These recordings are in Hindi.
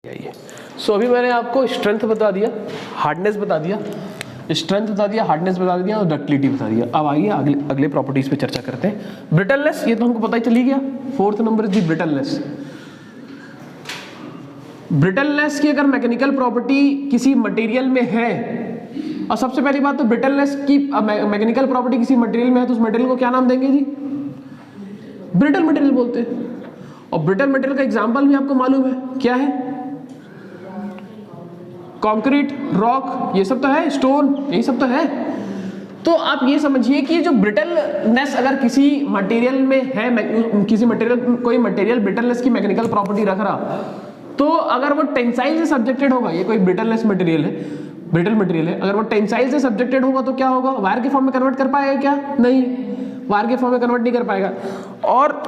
अभी मैंने आपको स्ट्रेंथ बता दिया, हार्डनेस बता दिया, स्ट्रेंथ बता दिया, हार्डनेस बता दिया और डक्टिलिटी बता दिया। अब आइए अगले प्रॉपर्टीज पे चर्चा करते हैं। ब्रिटलनेस, ये तो हमको पता ही चली गया। Fourth number is the brittleness. Brittleness की अगर मैकेनिकल प्रॉपर्टी किसी मटेरियल में है, और सबसे पहली बात तो ब्रिटलनेस की मैकेनिकल प्रॉपर्टी किसी मटेरियल में है तो उस मटेरियल को क्या नाम देंगे जी? ब्रिटल मटेरियल बोलते हैं। और ब्रिटल मटेरियल का एग्जांपल भी आपको मालूम है, क्या है? कंक्रीट, रॉक, ये सब तो है, स्टोन, यही सब तो है। तो आप ये समझिए कि जो ब्रिटलनेस अगर किसी मटेरियल में है, किसी मटेरियल, कोई मटेरियल ब्रिटलनेस की मैकेनिकल प्रॉपर्टी रख रहा, तो अगर वो टेंसाइल से सब्जेक्टेड होगा, ये कोई ब्रिटलनेस मटेरियल है, ब्रिटल मटेरियल है, अगर वो टेंसाइल से सब्जेक्टेड होगा तो क्या होगा? वायर के फॉर्म में कन्वर्ट कर पाएगा क्या? नहीं, वायर के फॉर्म में कन्वर्ट नहीं कर पाएगा। और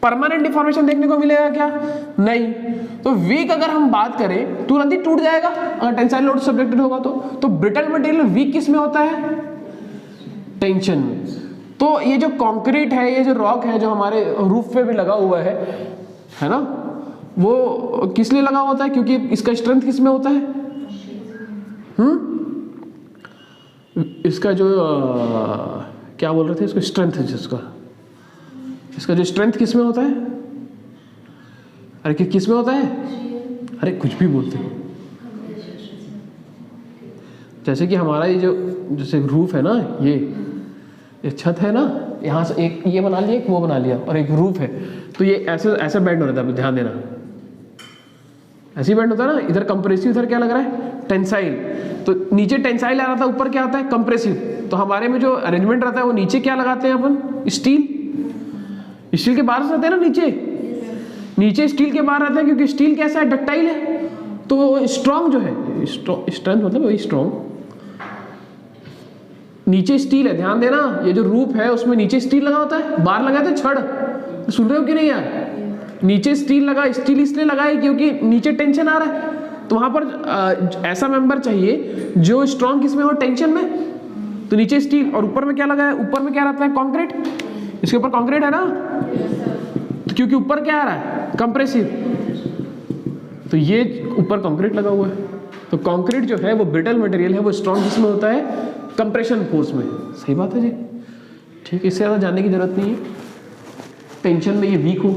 परमानेंट डिफॉर्मेशन देखने को मिलेगा क्या? नहीं। तो वीक अगर हम बात करें तुरंत ही टूट जाएगा अगर टेंसाइल लोड सब्जेक्टेड होगा तो ब्रिटल मटेरियल वीक किस में होता है? टेंशन में। तो ये जो कंक्रीट है, ये जो रॉक है, जो हमारे रूफ पे भी लगा हुआ है ना, वो किस लिए लगा होता है? क्योंकि इसका स्ट्रेंथ किस में होता है? इसका जो क्या बोल रहे थे, इसको स्ट्रेंथ है जिसका, इसका जो स्ट्रेंथ किस में होता है? अरे किस में होता है? अरे कुछ भी बोलते हैं। जैसे कि हमारा ये जो जैसे रूफ है ना, ये छत है ना, यहाँ से एक ये बना लिया, एक वो बना लिया, और एक रूफ है, तो ये ऐसे ऐसे बैंड हो रहा था, ध्यान देना, ऐसे बैंड होता है ना। इधर कंप्रेसिव, इधर क्या लग रहा है? टेंसाइल। तो नीचे टेंसाइल आ रहा था, ऊपर क्या आता है? कंप्रेसिव। तो हमारे में जो अरेंजमेंट रहता है वो नीचे क्या लगाते हैं अपन? स्टील। स्टील के बाहर रहते हैं ना, नीचे स्टील के बाहर रहते हैं, क्योंकि स्टील कैसा है? डक्टाइल है, तो स्ट्रॉन्ग जो है, स्ट्रेंथ मतलब वही स्ट्रॉन्ग, नीचे स्टील है। ध्यान देना, ये जो रूफ है उसमें नीचे स्टील लगा होता है, बाहर लगाते हैं छड़। सुन रहे हो कि नहीं यार? नीचे स्टील लगा, स्टील इसलिए लगा है क्योंकि नीचे टेंशन आ रहा है, तो वहां पर ऐसा मेंबर चाहिए जो स्ट्रॉन्ग किसमें हो? टेंशन में। तो नीचे स्टील, और ऊपर में क्या लगा है? ऊपर में क्या रहता है? कंक्रीट। इसके ऊपर कंक्रीट है ना, तो क्योंकि ऊपर क्या आ रहा है? कंप्रेसिव, तो ये ऊपर कंक्रीट लगा हुआ है। तो कंक्रीट जो है वो ब्रिटल मटेरियल है, वो स्ट्रॉन्ग किसमें होता है? कंप्रेशन फोर्स में। सही बात है जी, ठीक है, इससे ज़्यादा जानने की जरूरत नहीं है। टेंशन में ये वीक हो,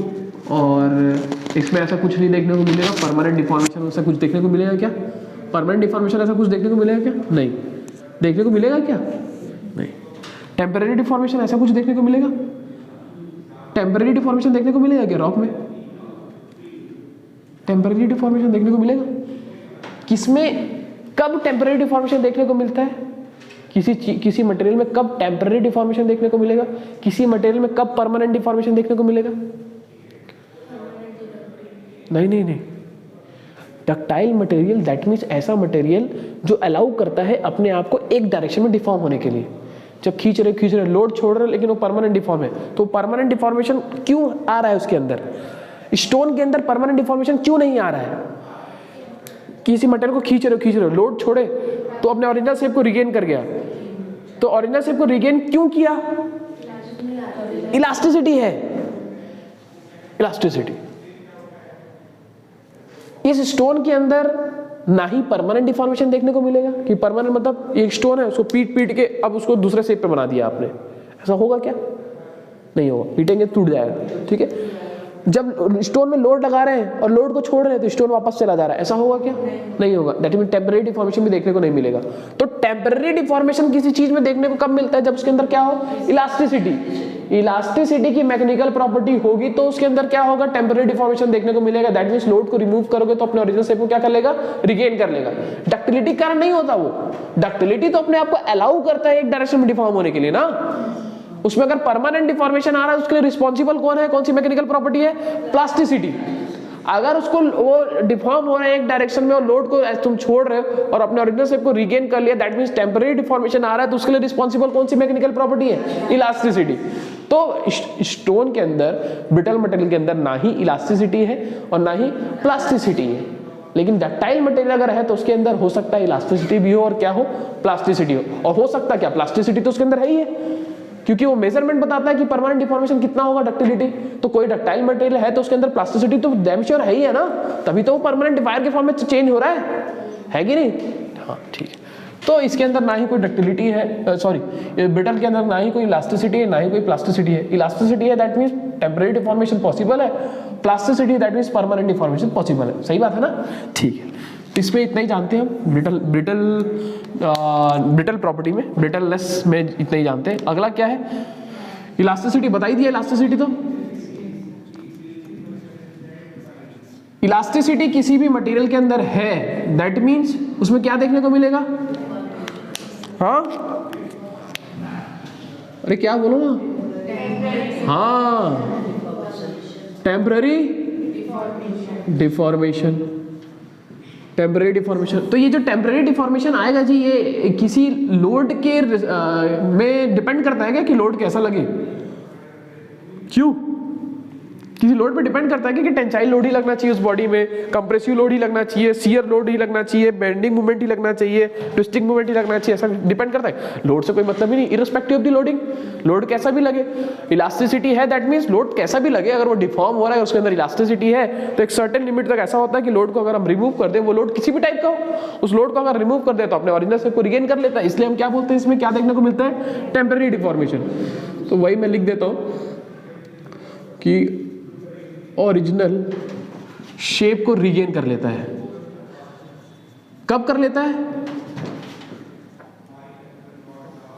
और इसमें ऐसा कुछ नहीं देखने को मिलेगा। परमानेंट डिफॉर्मेशन ऐसा कुछ देखने को मिलेगा क्या? परमानेंट डिफॉर्मेशन ऐसा कुछ देखने को मिलेगा क्या? नहीं। देखने को मिलेगा क्या? नहीं। टेम्परेरी डिफॉर्मेशन ऐसा कुछ देखने को मिलेगा? टेम्परेरी डिफॉर्मेशन देखने को मिलेगा क्या रॉक में? टेम्परेरी डिफॉर्मेशन देखने को मिलेगा? किसमें, कब टेम्परेरी डिफॉर्मेशन देखने को मिलता है? किसी मटेरियल में कब टेम्परेरी डिफॉर्मेशन देखने को मिलेगा? किसी मटेरियल में कब परमानेंट डिफॉर्मेशन देखने को मिलेगा? नहीं। डक्टाइल मटेरियल दैट मीन्स ऐसा मटेरियल जो अलाउ करता है अपने आप को एक डायरेक्शन में डिफॉर्म होने के लिए। जब खींच रहे लोड छोड़ रहे, लेकिन वो परमानेंट डिफॉर्म है, तो परमानेंट डिफॉर्मेशन क्यों आ रहा है उसके अंदर? स्टोन के अंदर परमानेंट डिफॉर्मेशन क्यों नहीं आ रहा है? किसी मटेरियल को खींच रहे लोड छोड़े तो अपने ओरिजिनल शेप को रिगेन कर गया, तो ओरिजिनल शेप को रिगेन क्यों किया? इलास्टिसिटी है, इलास्टिसिटी। इस स्टोन के अंदर ना ही परमानेंट डिफॉर्मेशन देखने को मिलेगा, कि परमानेंट मतलब एक स्टोन है, उसको पीट के अब उसको दूसरे शेप पे बना दिया आपने, ऐसा होगा क्या? नहीं होगा, पीटेंगे टूट जाएगा। ठीक है, जब स्टोन में लोड लगा रहे हैं और लोड को छोड़ रहे हैं तो स्टोन वापस चला जा रहा है, ऐसा होगा क्या? नहीं होगा। दैट मीन टेम्परेरी डिफॉर्मेशन भी देखने को नहीं मिलेगा। तो टेम्परेरी डिफॉर्मेशन किसी चीज में देखने को कब मिलता है? जब उसके अंदर क्या हो? इलास्टिसिटी। इलास्टिसिटी की मैकेनिकल प्रॉपर्टी होगी तो उसके अंदर क्या होगा? टेम्परेरी डिफॉर्मेशन देखने को मिलेगा। दैट मींस लोड को रिमूव करोगे तो अपने ओरिजिनल शेप को क्या कर लेगा? रिगेन कर लेगा। डक्टिलिटी कारण नहीं होता वो, डक्टिलिटी तो अपने आप को अलाउ करता है एक डायरेक्शन में डिफॉर्म होने के लिए ना। उसमें अगर परमानेंट डिफॉर्मेशन आ रहा है उसके लिए रिस्पॉन्सिबल कौन है? कौन सी मैकेनिकल प्रॉपर्टी है? प्लास्टिसिटी। अगर उसको वो डिफॉर्म हो रहा है एक डायरेक्शन में और लोड को तुम छोड़ रहे हो और अपने ओरिजिनल शेप को रिगेन कर लिया, दैट मींस टेम्परेरी डिफॉर्मेशन आ रहा है, तो उसके लिए रिस्पॉन्सिबल कौन सी मैकेनिकल प्रॉपर्टी है? इलास्टिसिटी। तो स्टोन के अंदर, ब्रिटल मटेरियल के अंदर ना ही इलास्टिसिटी है और ना ही प्लास्टिसिटी है, लेकिन डक्टाइल मटेरियल अगर है तो उसके अंदर हो सकता है इलास्टिसिटी भी हो और क्या हो? प्लास्टिसिटी हो। और हो सकता क्या? प्लास्टिसिटी तो उसके अंदर है ही है, क्योंकि वो मेजरमेंट बताता है कि परमानेंट डिफॉर्मेशन कितना होगा डक्टिलिटी। तो कोई डक्टाइल मटेरियल है तो उसके अंदर प्लास्टिसिटी तो डैम श्योर है ही है ना, तभी तो वो परमानेंट वायर के फॉर्म में चेंज हो रहा है कि नहीं। हाँ ठीक है, तो इसके अंदर ना ही कोई डक्टिलिटी है, सॉरी ब्रिटल के अंदर ना ही कोई इलास्टिसिटी है ना ही कोई प्लास्टिसिटी है। इलास्टिसिटी है that means temporary deformation possible है, plasticity that means permanent deformation possible है। सही बात है ना, ठीक है। इसमें इतना ही जानते हैं हम, ब्रिटल प्रॉपर्टी में, ब्रिटलनेस में इतना ही जानते हैं। अगला क्या है, इलास्टिसिटी बता ही दिया। इलास्टिसिटी तो इलास्टिसिटी किसी भी मटेरियल के अंदर है दैट मींस उसमें क्या देखने को मिलेगा, हाँ अरे क्या बोलो ना, हाँ टेम्पररी डिफॉर्मेशन, टेम्पररी डिफॉर्मेशन। तो ये जो टेम्पररी डिफॉर्मेशन आएगा जी, ये किसी लोड के में डिपेंड करता है क्या कि लोड कैसा लगे, क्यों किसी लोड पे डिपेंड करता है कि टेंसाइल लोड ही लगना चाहिए उस बॉडी में, कंप्रेसिव लोड ही लगना चाहिए, शियर लोड ही लगना चाहिए, बेंडिंग मूवमेंट ही लगना चाहिए, ट्विस्टिंग मूवमेंट ही लगना चाहिए, ऐसा डिपेंड करता है। लोड से कोई मतलब ही नहीं, irrespective of the loading, load कैसा भी लगे। इलास्टिसिटी है दैट मींस लोड कैसा भी लगे, अगर वो डिफॉर्म हो रहा है उसके अंदर इलास्टिसिटी है, तो एक सर्टेन लिमिट तक ऐसा होता है कि लोड को अगर हम रिमूव कर दें, वो लोड किसी भी टाइप का हो, उस लोड को अगर रिमूव कर दे तो अपने ओरिजिनल शेप को रिगेन कर लेता है। इसलिए हम क्या बोलते हैं, इसमें क्या देखने को मिलता है, टेम्पररी डिफॉर्मेशन। तो वही मैं लिख देता हूं कि ओरिजिनल शेप को रिगेन कर लेता है। कब कर लेता है,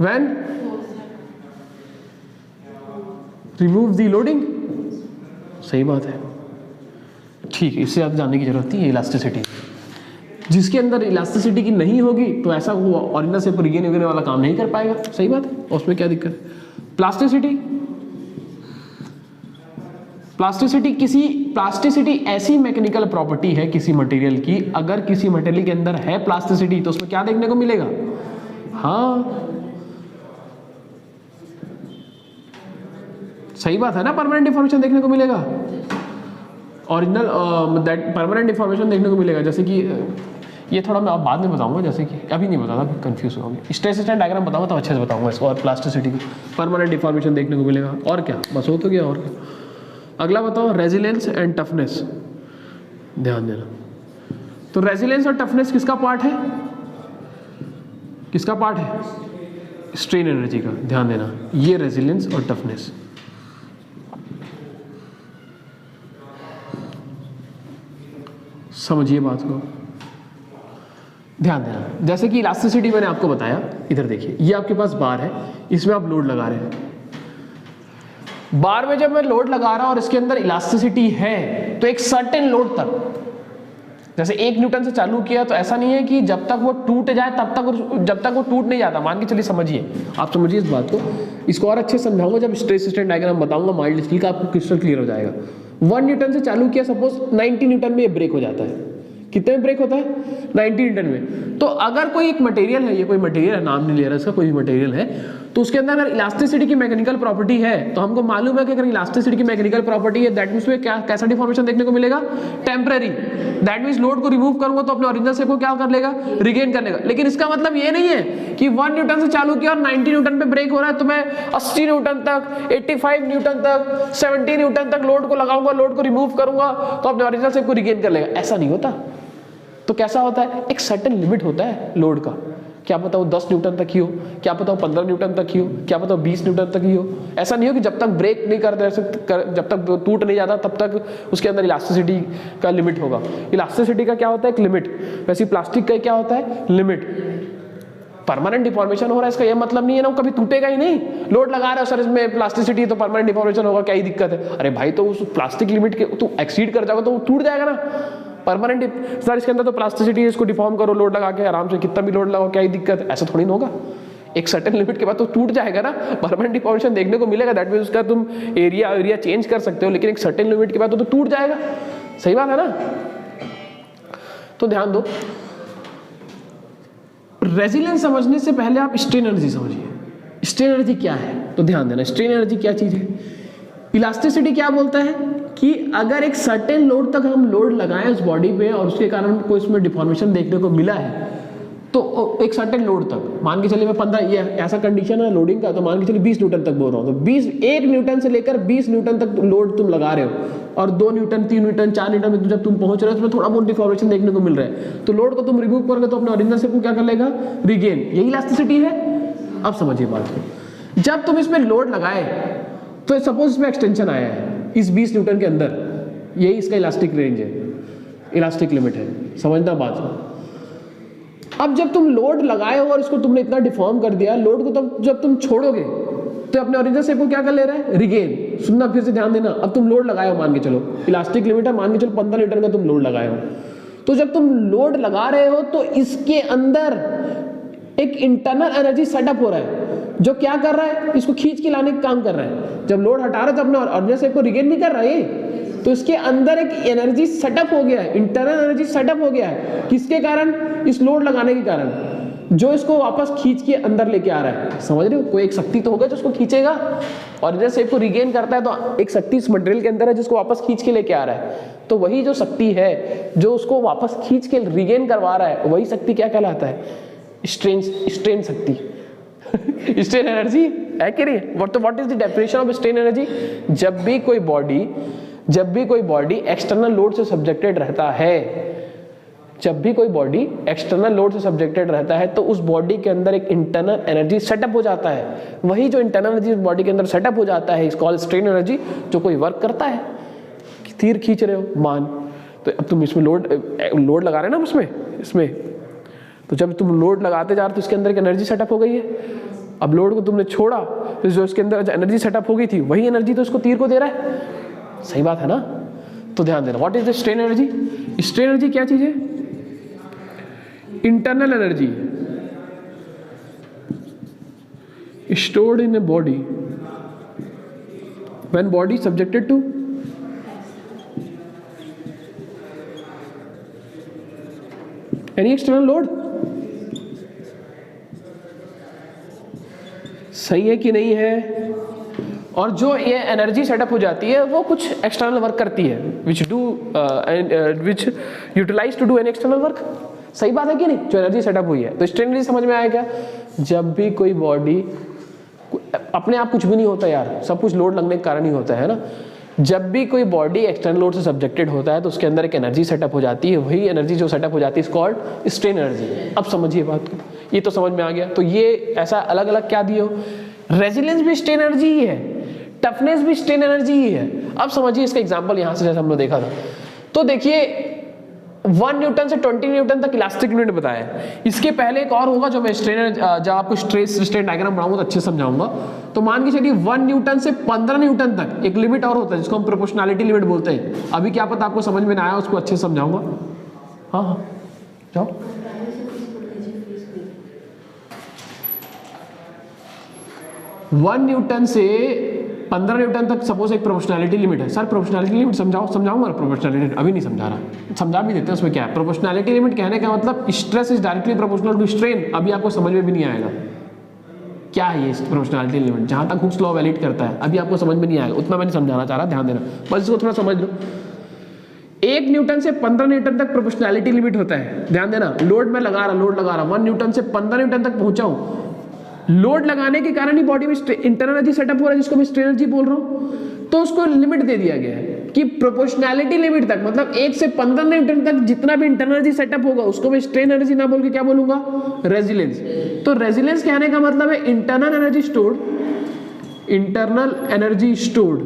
व्हेन रिमूव द लोडिंग। सही बात है, ठीक है, इससे आप जानने की जरूरत नहीं है। इलास्टिसिटी, जिसके अंदर इलास्टिसिटी की नहीं होगी तो ऐसा वो ओरिजिनल शेप रिगेन करने वाला काम नहीं कर पाएगा। सही बात है, उसमें क्या दिक्कत है। प्लास्टिसिटी, प्लास्टिसिटी ऐसी मैकेनिकल प्रॉपर्टी है किसी मटेरियल की, अगर किसी मटेरियल के अंदर है प्लास्टिसिटी तो उसमें क्या देखने को मिलेगा, हाँ सही बात है ना, परमानेंट डिफॉर्मेशन देखने को मिलेगा, ओरिजिनल दैट परमानेंट डिफॉर्मेशन देखने को मिलेगा। जैसे कि ये थोड़ा मैं आप बाद में बताऊंगा, जैसे कि अभी नहीं बताता, कंफ्यूज होंगे। स्ट्रेस स्ट्रेन डायग्राम बताऊंगा तो अच्छे से बताऊंगा इसको। और प्लास्टिसिटी की परमानेंट डिफॉर्मेशन देखने को मिलेगा, और क्या बस हो तो गया, और क्या। अगला बताओ, रेजिलेंस एंड टफनेस, ध्यान देना। तो रेजिलेंस और टफनेस किसका पार्ट है, किसका पार्ट है, स्ट्रेन एनर्जी का। ध्यान देना, ये रेजिलेंस और टफनेस, समझिए बात को, ध्यान देना। जैसे कि इलास्टिसिटी मैंने आपको बताया, इधर देखिए, ये आपके पास बार है, इसमें आप लोड लगा रहे हैं। बार में जब मैं लोड लगा रहा हूं और इसके अंदर इलास्टिसिटी है तो एक सर्टेन लोड तक, जैसे 1 न्यूटन से चालू किया तो ऐसा नहीं है कि जब तक वो टूट जाए तब तक, जब तक वो टूट नहीं जाता। मान के चलिए, समझिए, आप समझिए इस बात को। इसको और अच्छे से समझाऊंगा जब स्ट्रेस स्ट्रेन डायग्राम बताऊंगा माइल्ड स्टील का, आपको क्रिस्टल क्लियर हो जाएगा। 1 न्यूटन से चालू किया, सपोज 90 न्यूटन में ये ब्रेक हो जाता है। कितने में ब्रेक होता है, 90 न्यूटन में। तो अगर कोई एक मटेरियल है, ये कोई मटेरियल है, नाम नहीं ले रहा इसका, कोई मटेरियल है, तो उसके अंदर अगर इलास्टिसिटी की मैकेनिकल प्रॉपर्टी है तो हमको मालूम है कि अगर इलास्टिसिटी की मैकेनिकल प्रॉपर्टी है दैट मींस क्या, कैसा डिफॉर्मेशन देखने को मिलेगा, टेम्पररी। दैट मींस लोड को रिमूव करूंगा तो अपने ओरिजिनल शेप को क्या कर लेगा, रिगेन कर लेगा। लेकिन इसका मतलब ये नहीं है कि 1 न्यूटन से चालू किया और 90 न्यूटन पे ब्रेक हो रहा है तो मैं 80 न्यूटन तक, 85 न्यूटन तक, 70 न्यूटन तक लोड को लगाऊंगा, लोड को रिमूव करूंगा तो अपने ओरिजिनल शेप को रिगेन कर लेगा। ऐसा नहीं होता। तो कैसा होता है, एक सर्टेन लिमिट होता है लोड का। क्या पता वो 10 न्यूटन तक ही हो, क्या पता वो 15 न्यूटन तक ही हो, क्या पता वो 20 न्यूटन तक ही हो। ऐसा नहीं हो कि जब तक ब्रेक नहीं कर दे, जब तक टूट नहीं जाता तब तक उसके अंदर इलास्टिसिटी का लिमिट होगा। इलास्टिसिटी का क्या होता है, एक लिमिट। वैसे प्लास्टिक का क्या होता है, लिमिट। परमानेंट डिफॉर्मेशन हो रहा है इसका ये मतलब नहीं है ना वो कभी टूटेगा ही नहीं। लोड लगा रहे हो सर इसमें प्लास्टिसिटी तो परमानेंट डिफॉर्मेशन होगा, क्या ही दिक्कत है। अरे भाई तो उस प्लास्टिक लिमिट के तो एक्सीड कर जाओगे तो वो टूट जाएगा ना। परमानेंट सर इसके अंदर तो प्लास्टिसिटी है, इसको डिफॉर्म करो लोड लगा के आराम से, कितना भी लोड लगाओ, क्या ही दिक्कत है। ऐसा थोड़ी ना होगा, एक सर्टेन लिमिट के बाद तो टूट जाएगा ना। परमानेंट डिफॉर्मेशन देखने को मिलेगा, दैट मींस उसका तुम एरिया चेंज कर सकते हो, लेकिन एक सर्टेन लिमिट के बाद तो टूट जाएगा। सही बात है ना। तो ध्यान दो, रेजिलेंस समझने से पहले आप स्ट्रेन एनर्जी समझिए। स्ट्रेन एनर्जी क्या है, तो ध्यान देना, स्ट्रेन एनर्जी क्या चीज है। इलास्टिसिटी क्या बोलता है कि अगर एक सर्टेन लोड तक हम लोड लगाएं उस बॉडी पे और उसके कारण कोई इसमें डिफॉर्मेशन देखने को मिला है तो एक सर्टेन लोड तक, मान के चलिए मैं 15, ये ऐसा कंडीशन है लोडिंग का, तो मान के चलिए 20 न्यूटन तक बोल रहा हूँ, तो 1 न्यूटन से लेकर 20 न्यूटन तक लोड तुम लगा रहे हो, और 2 न्यूटन 3 न्यूटन 4 न्यूटन में जब तुम पहुंच रहे हो तो थोड़ा बहुत डिफॉर्मेशन देखने को मिल रहा है, तो लोड को तुम रिमूव करोगे तो अपने ओरिजिनल शेप को क्या कर लेगा, रिगेन। यही इलास्टिसिटी है। अब समझिए बात को, जब तुम इसमें लोड लगाए तो सपोज इसमें एक्सटेंशन आया है इस 20 न्यूटन के अंदर, यही इसका इलास्टिक रेंज है, इलास्टिक लिमिट है, समझना बात। अब जब तुम लोड लगाए हो और इसको तुमने इतना डिफॉर्म कर दिया लोड को, तब जब तुम छोड़ोगे तो अपने ओरिजिनल शेप को क्या कर ले रहा है, रिगेन। सुनना, फिर से ध्यान देना। अब तुम लोड लगाए हो, मान के चलो इलास्टिक लिमिट है, मान के चलो 15 लीटर का तुम लोड लगाए हो, तो जब तुम लोड लगा रहे हो तो इसके अंदर एक इंटरनल एनर्जी सेटअप हो रहा है जो क्या कर रहा है, इसको खींच के लाने का काम कर रहा है। जब लोड हटा रहा है तो अपने ओरिजिनल शेप को रिगेन नहीं कर रहा है, तो इसके अंदर एक एनर्जी सेटअप हो गया है, इंटरनल एनर्जी सेटअप हो गया है। किसके कारण, इस लोड लगाने के कारण, जो इसको वापस खींच के अंदर लेके आ रहा है। समझ रहे हो, कोई एक शक्ति तो होगा जो इसको खींचेगा और इधर शेप को रिगेन करता है, तो एक शक्ति इस मटेरियल के अंदर है जिसको वापस खींच के लेके आ रहा है। तो वही जो शक्ति है जो उसको वापस खींच के रिगेन करवा रहा है, वही शक्ति क्या कहलाता है, स्ट्रेन शक्ति। स्ट्रेन एनर्जी है कि नहीं। What is the definition of strain energy, जब भी कोई बॉडी एक्सटर्नल लोड से सब्जेक्टेड रहता है, जब भी कोई बॉडी एक्सटर्नल लोड से सब्जेक्टेड रहता है तो उस बॉडी के अंदर एक इंटरनल एनर्जी सेटअप हो जाता है। वही जो इंटरनल एनर्जी बॉडी के अंदर सेटअप हो जाता है इज कॉल्ड स्ट्रेन एनर्जी। जो कोई वर्क करता है, तीर खींच रहे हो मान, तो अब तुम इसमें लोड लगा रहे हो ना इसमें, तो जब तुम लोड लगाते जा रहे हो तो इसके अंदर एक एनर्जी सेटअप हो गई है। अब लोड को तुमने छोड़ा तो जो इसके अंदर एनर्जी सेटअप हो गई थी वही एनर्जी तो इसको तीर को दे रहा है। सही बात है ना। तो ध्यान देना, what is the strain energy. Strain energy क्या चीज है, internal energy stored in a body when body is subjected to any external load। सही है कि नहीं है। और जो ये एनर्जी सेटअप हो जाती है वो कुछ एक्सटर्नल वर्क करती है, which utilise to do an external work. सही बात है कि नहीं, जो एनर्जी सेटअप हुई है। तो स्ट्रेन एनर्जी समझ में आया क्या। जब भी कोई बॉडी, अपने आप कुछ भी नहीं होता यार, सब कुछ लोड लगने के कारण ही होता है ना। जब भी कोई बॉडी एक्सटर्नल लोड से सब्जेक्टेड होता है तो उसके अंदर एक एनर्जी सेटअप हो जाती है, वही एनर्जी जो सेटअप हो जाती है इज कॉल्ड स्ट्रेन एनर्जी। अब समझिए बात को, ये तो समझ में आ गया। तो ये ऐसा अलग अलग क्या दिए हो, रेजिलेंस भी स्ट्रेन एनर्जी ही है, टफनेस भी स्ट्रेन एनर्जी ही है। अब समझिए इसका एग्जांपल यहां से जैसे हम लोग देखा था, तो देखिए 1 न्यूटन से 20 न्यूटन तक इलास्टिक लिमिट बताया है। इसके पहले एक और होगा जो मैं स्ट्रेन, जब आपको स्ट्रेस स्ट्रेन डायग्राम बनाऊंगा तो अच्छे समझाऊंगा। तो मान के चलिए 1 न्यूटन से 15 न्यूटन तक एक लिमिट और होता है जिसको हम प्रोपोर्शनैलिटी लिमिट बोलते हैं। अभी क्या पता आपको समझ में ना आया, उसको अच्छे से समझाऊंगा। हाँ जाओ। वन न्यूटन से 15 न्यूटन तक सपोज एक प्रोपोर्शनैलिटी लिमिट है। सर प्रोपोर्शनैलिटी लिमिट समझाऊंगा। प्रोपोर्शनैलिटी अभी नहीं समझा रहा, समझा भी देते हैं। उसमें क्या है, प्रोपोर्शनैलिटी लिमिट कहने का मतलब stress is directly proportional to strain. अभी आपको समझ में भी नहीं आएगा क्या है ये प्रोपोर्शनैलिटी लिमिट, जहां तक हुक्स लॉ वैलिड करता है अभी आपको समझ में नहीं आएगा, उतना मैं नहीं समझाना चाह रहा, ध्यान देना बस इसको थोड़ा समझ लो। 1 न्यूटन से 15 न्यूटन तक प्रोपोर्शनैलिटी लिमिट होता है, ध्यान देना। लोड में लगा रहा 1 न्यूटन से 15 न्यूटन तक पहुंचा हूं, लोड लगाने के कारण ही बॉडी में इंटरनल एनर्जी सेटअप हो रहा है जिसको मैं स्ट्रेन एनर्जी बोल रहा हूं। तो उसको लिमिट दे दिया गया है कि प्रोपोर्शनैलिटी लिमिट तक, मतलब 1 से 15 न्यूटन तक जितना भी इंटरनल एनर्जी सेटअप होगा उसको मैं स्ट्रेन एनर्जी ना बोल के क्या बोलूंगा, रेजिलेंस। तो रेजिलेंस कहने का मतलब है इंटरनल एनर्जी स्टोर्ड,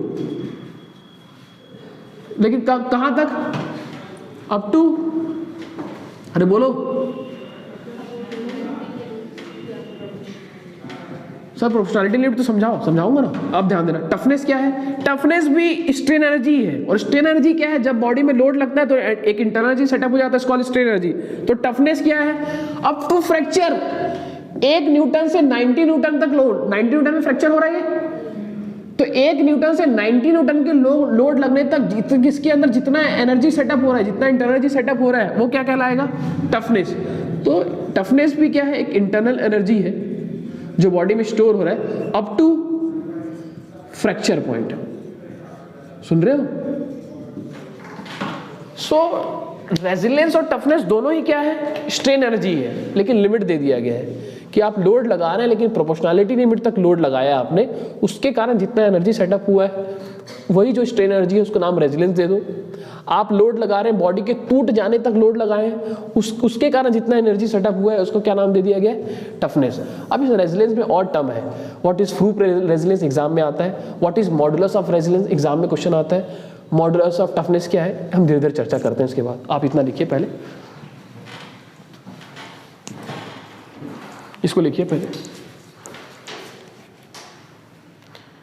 लेकिन कहां तक, अप टू, अरे बोलो सर प्रोपोर्शनैलिटी लिमिट तो समझाऊंगा ना। अब ध्यान देना, टफनेस क्या है, टफनेस भी स्ट्रेन एनर्जी है। और स्ट्रेन एनर्जी क्या है, जब बॉडी में लोड लगता है तो एक इंटरनल एनर्जी सेटअप हो जाता है, कॉल्ड स्ट्रेन एनर्जी। तो टफनेस क्या है, अप टू फ्रैक्चर 1 न्यूटन से 90 न्यूटन तक लोड, 90 न्यूटन में फ्रैक्चर हो रहा है। तो 1 न्यूटन से 90 न्यूटन के लोड लगने तक जिसके अंदर जितना एनर्जी सेटअप हो रहा है, जितना इंटरनल एनर्जी सेटअप हो रहा है, वो क्या कहलाएगा, टफनेस। तो टफनेस भी क्या है, एक इंटरनल एनर्जी है जो बॉडी में स्टोर हो रहा है अप टू फ्रैक्चर पॉइंट। सुन रहे हो। सो रेजिलियंस और टफनेस दोनों ही क्या है, स्ट्रेन एनर्जी है, लेकिन लिमिट दे दिया गया है कि आप लोड लगा रहे हैं लेकिन प्रोपोर्शनैलिटी लिमिट तक लोड लगाया आपने, उसके कारण जितना एनर्जी सेटअप हुआ है वही जो स्ट्रेन एनर्जी है उसको नाम रेजिलियंस दे दो। आप लोड लगा रहे हैं, बॉडी के टूट जाने तक लोड लगाए हैं, उसके कारण जितना एनर्जी सेटअप हुआ है उसको क्या नाम दे दिया गया है, टफनेस। अब इस रेजिलियंस में और टर्म है, what is proof resilience exam में आता है, what is modulus of resilience exam में क्वेश्चन आता है, मॉडुलस ऑफ टफनेस क्या है, हम धीरे धीरे चर्चा करते हैं इसके बाद। आप इतना लिखिए पहले, इसको लिखिए पहले।